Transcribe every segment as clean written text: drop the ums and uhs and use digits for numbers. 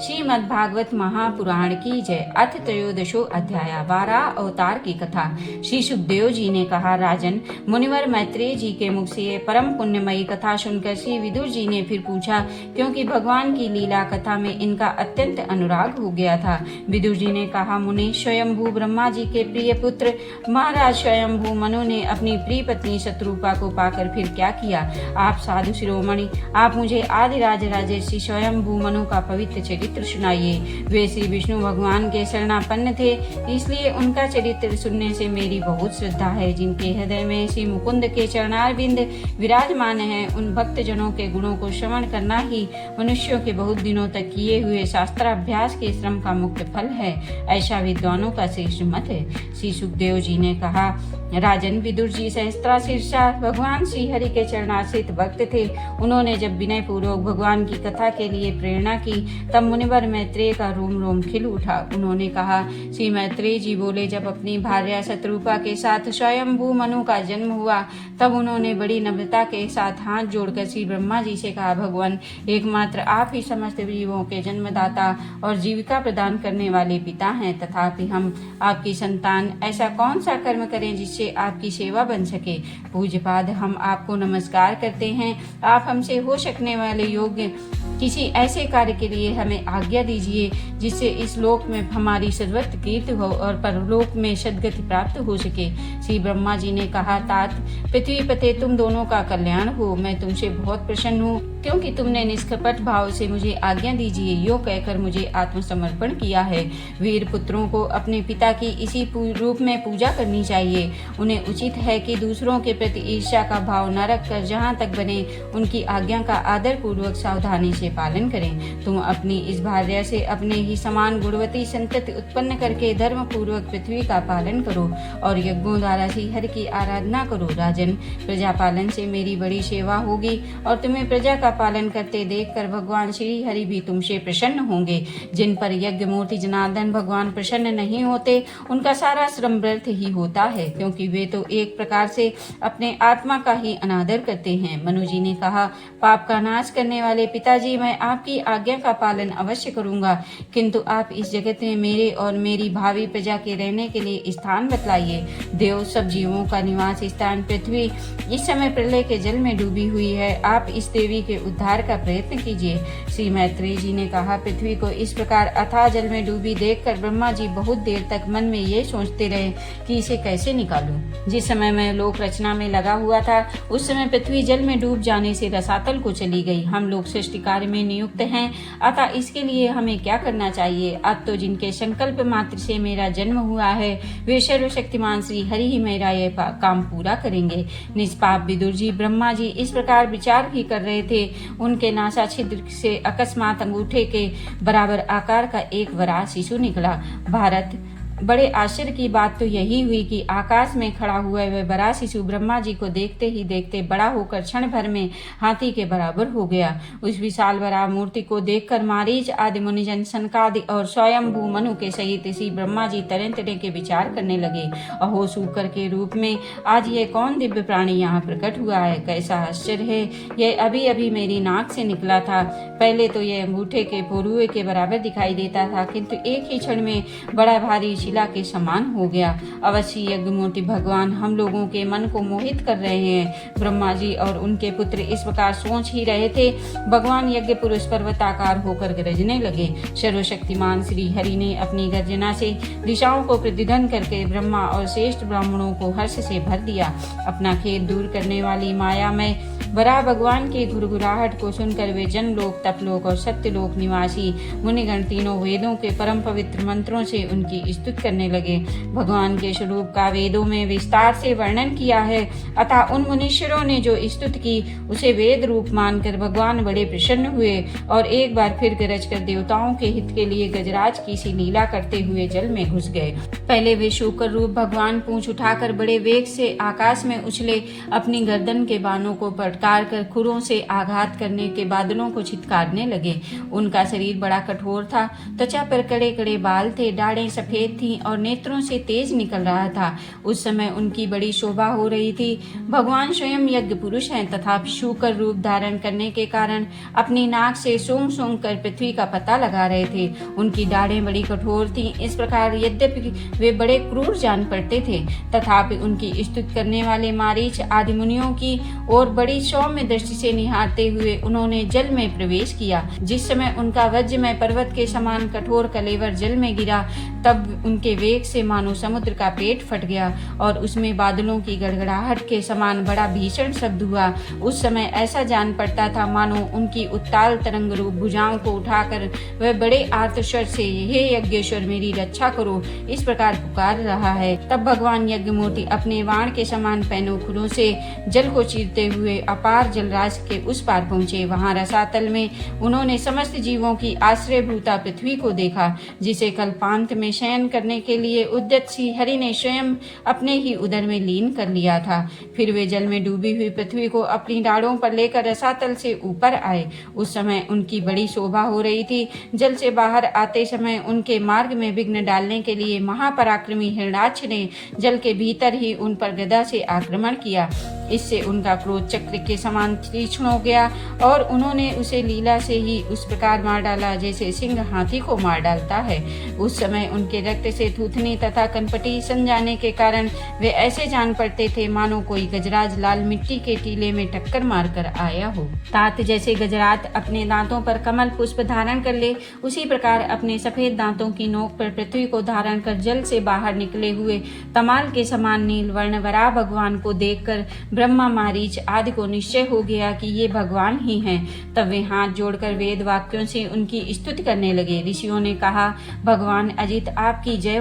श्रीमद्भागवत महापुराण की जय। अथ त्रयोदशो अध्याय 12 अवतार की कथा। श्री सुखदेव जी ने कहा, राजन, मुनिवर मैत्रेय जी के मुख से परम पुण्यमयी कथा सुनकर श्री विदुर जी ने फिर पूछा, क्योंकि भगवान की लीला कथा में इनका अत्यंत अनुराग हो गया था। विदुर जी ने कहा, मुनि, स्वयंभू ब्रह्मा जी के प्रिय पुत्र महाराज स्वयंभू मनु ने अपनी प्रिय पत्नी शत्रुपा को पाकर फिर क्या किया? आप साधु शिरोमणि, आप मुझे आदिराज राजर्षि स्वयंभू मनु का पवित्र चरित्र सुनाइए। वे श्री विष्णु भगवान के शरणापन्न थे, इसलिए उनका चरित्र सुनने से मेरी बहुत श्रद्धा है। जिनके हृदय में श्री मुकुंद के चरणारविंद विराजमान है, उन भक्त जनों के गुणों को श्रवण करना ही मनुष्यों के बहुत दिनों तक किए हुए शास्त्राभ्यास के श्रम का मुख्य फल है। ऐसा विद्वानों का श्रेष्ठ मत है। श्री सुखदेव जी ने कहा, राजन, विदुर जी सहस्त्राशीर्षा भगवान श्री हरि के चरणाश्रित भक्त थे। उन्होंने जब विनय पूर्वक भगवान की कथा के लिए प्रेरणा की, तब मुनिवर मैत्रेय का रोम रोम खिल उठा। उन्होंने कहा, श्री मैत्रेय जी बोले, जब अपनी भार्या शत्रुपा के साथ स्वयंभू मनु का जन्म हुआ, तब उन्होंने बड़ी नम्रता के साथ हाथ जोड़कर श्री ब्रह्मा जी से कहा, भगवान, एकमात्र आप ही समस्त जीवों के जन्मदाता और जीविका प्रदान करने वाले पिता हैं, तथापि हम आपकी संतान ऐसा कौन सा कर्म करें जिससे आपकी सेवा बन सके? पूज्यपाद, हम आपको नमस्कार करते हैं। आप हमसे हो सकने वाले योग्य किसी ऐसे कार्य के लिए हमें आज्ञा दीजिए, जिससे इस लोक में हमारी सर्वत्र कीर्ति हो और परलोक में सद्गति प्राप्त हो सके। श्री ब्रह्मा जी ने कहा, तात, पृथ्वी पते तुम दोनों का कल्याण हो। मैं तुमसे बहुत प्रसन्न हूँ, क्योंकि तुमने निष्कपट भाव से मुझे आज्ञा दीजिए यो कहकर मुझे आत्मसमर्पण किया है। वीर पुत्रों को अपने पिता की इसी रूप में पूजा करनी चाहिए। उन्हें उचित है कि दूसरों के प्रति ईर्ष्या का भाव न रखकर जहाँ तक बने उनकी आज्ञा का आदर पूर्वक सावधानी से पालन करें। तुम अपनी इस भार्या से अपने ही समान गुणवती संतति उत्पन्न करके धर्म पूर्वक पृथ्वी का पालन करो और यज्ञों द्वारा श्री हरि की आराधना करो। राजन, प्रजा पालन से मेरी बड़ी सेवा होगी और तुम्हें प्रजा का पालन करते देखकर भगवान श्री हरि भी तुमसे प्रसन्न होंगे। जिन पर यज्ञ मूर्ति जनार्दन भगवान प्रसन्न नहीं होते, उनका सारा श्रम व्यर्थ ही होता है, क्योंकि वे तो एक प्रकार से अपने आत्मा का ही अनादर करते हैं। मनु जी ने कहा, पाप का नाश करने वाले पिताजी, मैं आपकी आज्ञा का पालन अवश्य करूंगा, किंतु आप इस जगत में मेरे और मेरी भावी प्रजा के रहने के लिए स्थान बतलाइए। देव, सब जीवों का निवास स्थान पृथ्वी इस समय प्रलय के जल में डूबी हुई है। आप इस देवी के उद्धार का प्रयत्न कीजिए। श्री मैत्रेय जी ने कहा, पृथ्वी को इस प्रकार अथाह जल में डूबी देखकर ब्रह्मा जी बहुत देर तक मन में ये सोचते रहे कि इसे कैसे निकालूं। जिस समय मैं लोक रचना में लगा हुआ था, उस समय पृथ्वी जल में डूब जाने से रसातल को चली गई। हम लोग सृष्टि कार्य में नियुक्त हैं, अतः इसके लिए हमें क्या करना चाहिए? अब तो जिनके संकल्प मात्र से मेरा जन्म हुआ है, वे सर्वशक्तिमान श्री हरि ही मेरा यह काम पूरा करेंगे। निष्पाप विदुर जी, ब्रह्मा जी इस प्रकार विचार भी कर रहे थे, उनके नासा छिद्र से अकस्मात अंगूठे के बराबर आकार का एक वराह शिशु निकला। भारत, बड़े आश्चर्य की बात तो यही हुई कि आकाश में खड़ा हुआ वह बड़ा शिशु ब्रह्मा जी को देखते ही देखते बड़ा होकर क्षण भर में हाथी के बराबर हो गया। उस विशाल बड़ा मूर्ति को देखकर मारीच आदि मुनिजन, सनकादि और स्वयंभू मनु के सहित श्री ब्रह्मा जी तरह तरह के विचार करने लगे। अहो, शूकर के रूप में आज ये कौन दिव्य प्राणी यहाँ प्रकट हुआ है? कैसा आश्चर्य है! यह अभी अभी मेरी नाक से निकला था। पहले तो यह अंगूठे के पोरुए के बराबर दिखाई देता था, किंतु एक ही क्षण में बड़ा भारी शिला के समान हो गया। अवश्य यज्ञ मूर्ति भगवान हम लोगों के मन को मोहित कर रहे हैं। ब्रह्मा जी और उनके पुत्र इस प्रकार सोच ही रहे थे, भगवान यज्ञ पुरुष पर्वताकार होकर गरजने लगे। सर्वशक्तिमान श्री हरि ने अपनी गर्जना से दिशाओं को प्रतिध्वनि करके ब्रह्मा और श्रेष्ठ ब्राह्मणों को हर्ष से भर दिया। अपना खेद दूर करने वाली माया में बड़ा भगवान की घुरघुराहट को सुनकर वे जनलोक, तपलोक और सत्यलोक निवासी मुनिगण तीनों वेदों के परम पवित्र मंत्रों से उनकी स्तुति करने लगे। भगवान के स्वरूप का वेदों में विस्तार से वर्णन किया है, अतः उन मुनीश्वरों ने जो स्तुति की उसे वेद रूप मानकर भगवान बड़े प्रसन्न हुए और एक बार फिर गरज कर देवताओं के हित के लिए गजराज की सी लीला करते हुए जल में घुस गए। पहले वे शूकर रूप भगवान पूंछ उठाकर बड़े वेग से आकाश में उछले, अपनी गर्दन के बाणों को पटक फटकार कर खुरों से आघात करने के बादलों को छिटकारने लगे। उनका शरीर बड़ा कठोर था, त्वचा पर कड़े कड़े बाल थे, दाढ़ें सफेद थीं और नेत्रों से तेज निकल रहा था। उस समय उनकी बड़ी शोभा हो रही थी। भगवान स्वयं यज्ञ पुरुष हैं तथा शूकर रूप धारण करने के कारण अपनी नाक से सूंघ सूंघ कर पृथ्वी का पता लगा रहे थे। उनकी दाढ़ें बड़ी कठोर थीं। इस प्रकार यद्यपि वे बड़े क्रूर जान पड़ते थे, तथापि उनकी स्तुति करने वाले मारीच आदि मुनियों की ओर बड़ी सौम्य दृष्टि से निहारते हुए उन्होंने जल में प्रवेश किया। जिस समय उनका वज्रमय पर्वत के समान कठोर कलेवर जल में गिरा, तब उनके वेग से मानो समुद्र का पेट फट गया और उसमें बादलों की गड़गड़ाहट के समान बड़ा भीषण शब्द हुआ। उस समय ऐसा जान पड़ता था मानो उनकी उत्ताल तरंग रूप भुजाओं को उठाकर वह बड़े आर्तस्वर से हे यज्ञेश्वर मेरी रक्षा करो इस प्रकार पुकार रहा है। तब भगवान यज्ञमूर्ति अपने वाण के समान पैनों खुरों से जल को चीरते हुए अपार जलराशि के उस पार पहुंचे। वहां रसातल में उन्होंने समस्त जीवों की आश्रयभूता पृथ्वी को देखा, जिसे कल्पांत में शयन करने के लिए उद्यत श्री हरि ने स्वयं अपने ही उदर में लीन कर लिया था। फिर वे जल में डूबी हुई पृथ्वी को अपनी डाढ़ों पर लेकर रसातल से ऊपर आए। उस समय उनकी बड़ी शोभा हो रही थी। जल से बाहर आते समय उनके मार्ग में विघ्न डालने के लिए महापराक्रमी हिरणाक्ष ने जल के भीतर ही उन पर गदा से आक्रमण किया। इससे उनका क्रोध चक्र के समान तीक्ष्ण हो गया और उन्होंने उसे लीला से ही उस प्रकार मार डाला जैसे सिंह हाथी को मार डालता है। उस समय उनके रक्त से थूथनी तथा कनपटी सन जाने के कारण वे ऐसे जान पड़ते थे मानो कोई गजराज लाल मिट्टी के टीले में टक्कर मारकर आया हो। तात जैसे गजरात अपने दांतों पर कमल पुष्प धारण कर ले, उसी प्रकार अपने सफेद दांतों की नोक पर पृथ्वी को धारण कर जल से बाहर निकले हुए तमाल के समान नील वर्ण वराह भगवान को देखकर ब्रह्मा मारीच आदि को निश्चय हो गया कि ये भगवान ही हैं। तब वे हाथ जोड़कर वेद वाक्यों से उनकी स्तुति करने लगे। ऋषियों ने कहा, भगवान अजित आपकी जय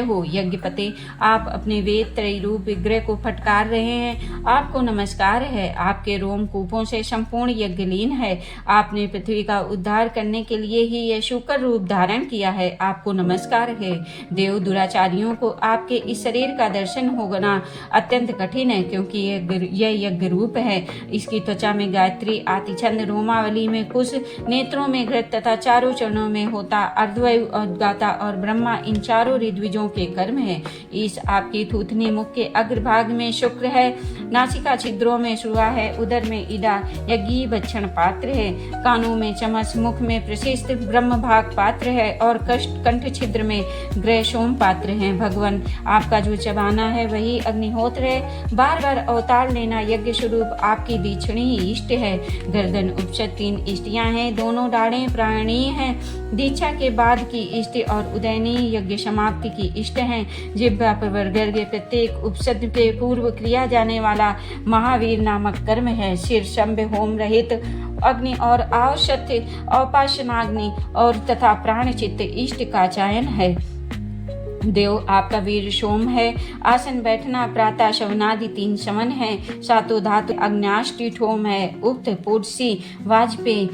हो यज्ञपते, आप अपने वेद त्रयी रूप विग्रह को फटकार रहे हैं। आपको नमस्कार है। आपके रोम कूपों से संपूर्ण यज्ञलीन है। आपने पृथ्वी का उद्धार करने के लिए ही यह शूकर रूप धारण किया है। आपको नमस्कार है। देव दुराचारियों को आपके इस शरीर का दर्शन होना अत्यंत कठिन है, क्योंकि यह यज्ञ रूप है। इसकी त्वचा में गायत्री, आतिछंद, रोमावली में कुश, नेत्रों में घृत तथा चारों चरणों में होता, अर्धवायु, उद्गाता और ब्रह्मा इन चारों ऋद्विजों के कर्म है। इस आपकी थूथनी मुख के अग्रभाग में शुक्र है, नासिका छिद्रों में श्रुआ है, उदर में ईडा यज्ञी भक्षण पात्र है, कानों में चमस, मुख में प्रशिष्ट ब्रह्म भाग पात्र है और कंठ छिद्र में ग्रह सोम पात्र है। भगवान आपका जो चबाना है वही अग्निहोत्र है। बार बार अवतार लेना यज्ञ स्वरूप आपकी दीक्षणी इष्ट है। गर्दन उपशत 3 इष्टियां हैं, दोनों दाढ़ें प्राणीय हैं। दीक्षा के बाद की इष्ट और उदयनीय यज्ञ समाप्ति की इष्ट हैं। जिह्वा पर गर्ग प्रत्येक उपसद के पूर्व किया जाने वाला महावीर नामक कर्म है। सिर शंभ होम रहित अग्नि और आवश्यक औपासनाग्नि और तथा प्राणचित्त इष्ट का चयन है। देव आपका वीर सोम है। आसन बैठना प्रातः शवनादि 3 शमन है। सातों धातु अग्न्याष्टि होम है। उक्त पुरुषी वाजपेयी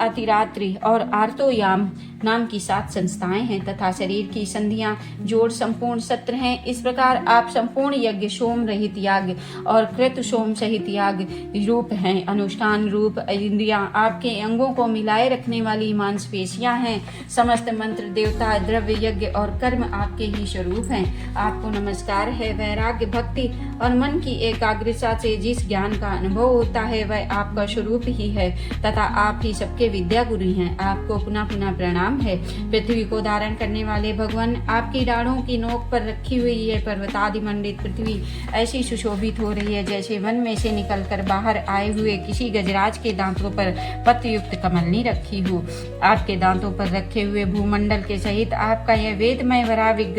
अतिरात्रि और आर्तोयाम नाम की 7 संस्थाएं हैं तथा शरीर की संधियां जोड़ संपूर्ण सत्र हैं। इस प्रकार आप संपूर्ण यज्ञ सोम रहित याग और कृत सोम सहित याग रूप हैं। अनुष्ठान रूप इंद्रियां आपके अंगों को मिलाए रखने वाली मांसपेशियां हैं। समस्त मंत्र, देवता, द्रव्य, यज्ञ और कर्म आपके ही स्वरूप हैं। आपको नमस्कार है। वैराग्य, भक्ति और मन की एकाग्रता से जिस ज्ञान का अनुभव होता है वह आपका स्वरूप ही है तथा आप ही सबके विद्या गुरु हैं। आपको पुनः पुनः प्रणाम है। पृथ्वी को धारण करने वाले भगवान, आपकी डाढ़ों की नोक पर रखी हुई है पर्वतादि मंडित पृथ्वी ऐसी सुशोभित हो रही है जैसे वन में से निकलकर बाहर आए हुए किसी गजराज के दांतों पर पत्रयुक्त कमलनी रखी हो। आपके दांतों पर रखे हुए भूमंडल के सहित आपका यह वेदमय वराह विग्रह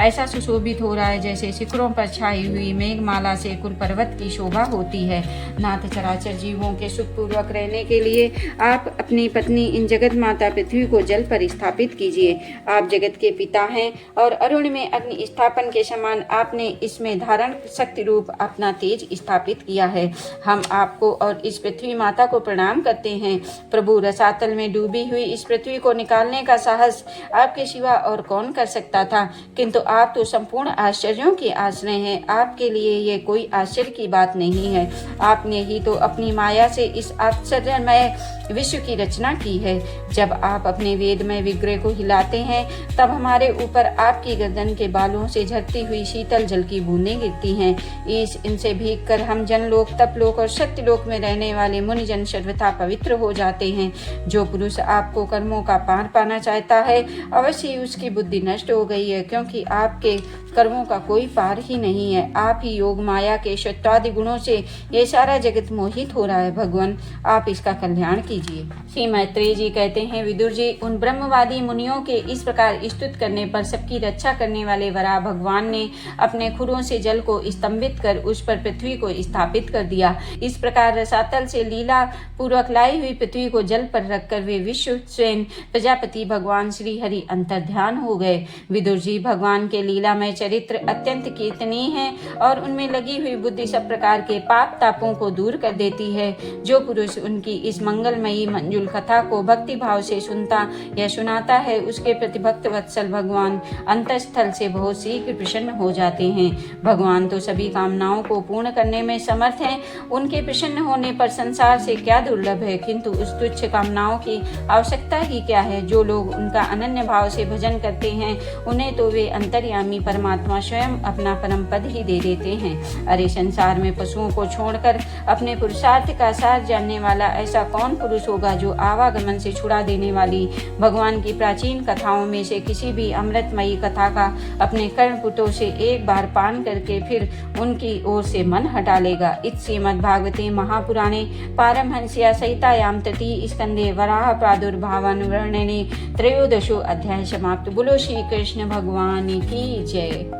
ऐसा सुशोभित हो रहा है जैसे शिखरों पर छाई हुई मेघमाला से कुल पर्वत की शोभा होती है। नाथ, चराचर जीवों के सुखपूर्वक रहने के लिए आप अपनी पत्नी इन जगत माता पृथ्वी को जल पर स्थापित कीजिए। आप जगत के पिता हैं और अरुण में अग्नि स्थापन के समान आपने इसमें धारण शक्ति रूप अपना तेज स्थापित किया है। हम आपको और इस पृथ्वी माता को प्रणाम करते हैं। प्रभु, रसातल में डूबी हुई इस पृथ्वी को निकालने का साहस आपके सिवा और कौन कर सकता था, किंतु आप तो संपूर्ण आश्चर्यों के आश्रय हैं। आपके लिए ये कोई आश्चर्य की बात नहीं है। आपने ही तो अपनी माया से इस आश्चर्यमय विश्व की रचना की है। जब आप अपने वेदमय विग्रह को हिलाते हैं तब हमारे ऊपर आपकी गर्दन के बालों से झरती हुई शीतल जल की बूंदें गिरती हैं। इनसे भीग कर हम जनलोक, तपलोक और सत्यलोक में रहने वाले मुनिजन सर्वथा पवित्र हो जाते हैं। जो पुरुष आपको कर्मों का पार पाना चाहता है, अवश्य ही उसकी बुद्धि नष्ट हो गई है, क्योंकि आपके कर्मों का कोई पार ही नहीं है। आप ही योग माया के शत्रादि गुणों से ये सारा जगत मोहित हो रहा है। भगवान, आप इसका कल्याण कीजिए। श्री मैत्रेय जी कहते हैं, विदुर जी, उन ब्रह्मवादी मुनियों के इस प्रकार स्तुत करने पर सबकी रक्षा करने वाले वराह भगवान ने अपने खुरों से जल को स्तंभित कर उस पर पृथ्वी को स्थापित कर दिया। इस प्रकार रसातल से लीला पूर्वक लाई हुई पृथ्वी को जल पर रखकर वे विश्व स्वयं प्रजापति भगवान श्री हरि अंतर्ध्यान हो गए। विदुर जी, भगवान के लीलामय चरित्र अत्यंत कीर्तनीय है और उनमें लगी हुई बुद्धि सब प्रकार के पाप तापों को दूर कर देती है। जो पुरुष उनकी इस मंगलमयी मंजुल कथा को भक्ति भाव से सुनता या सुनाता है, उसके प्रति भक्त वत्सल भगवान अंतस्थल से बहुत शीघ्र प्रसन्न हो जाते हैं। भगवान तो सभी कामनाओं को पूर्ण करने में समर्थ हैं। उनके प्रसन्न होने पर संसार से क्या दुर्लभ है, किंतु उस तुच्छ कामनाओं की आवश्यकता ही क्या है। जो लोग उनका अनन्य भाव से भजन करते हैं, उन्हें तो वे अंतर्यामी परमात्मा स्वयं अपना परम पद ही दे देते हैं। अरे संसार में पशुओं को छोड़कर अपने पुरुषार्थ का सार जानने वाला ऐसा कौन पुरुष होगा जो आवागमन से छुड़ा देने वाली भगवान की प्राचीन कथाओं में से किसी भी अमृतमयी कथा का अपने कर्णपुटों से एक बार पान करके फिर उनकी ओर से मन हटा लेगा। इस श्रीमद्भागवते महापुराणे पारमहंस्या संहितायां तृतीय स्कंदे वराह प्रादुर्भावानुवर्णने त्रयोदशो अध्याय समाप्त। बोलो श्री कृष्ण भगवान की जय।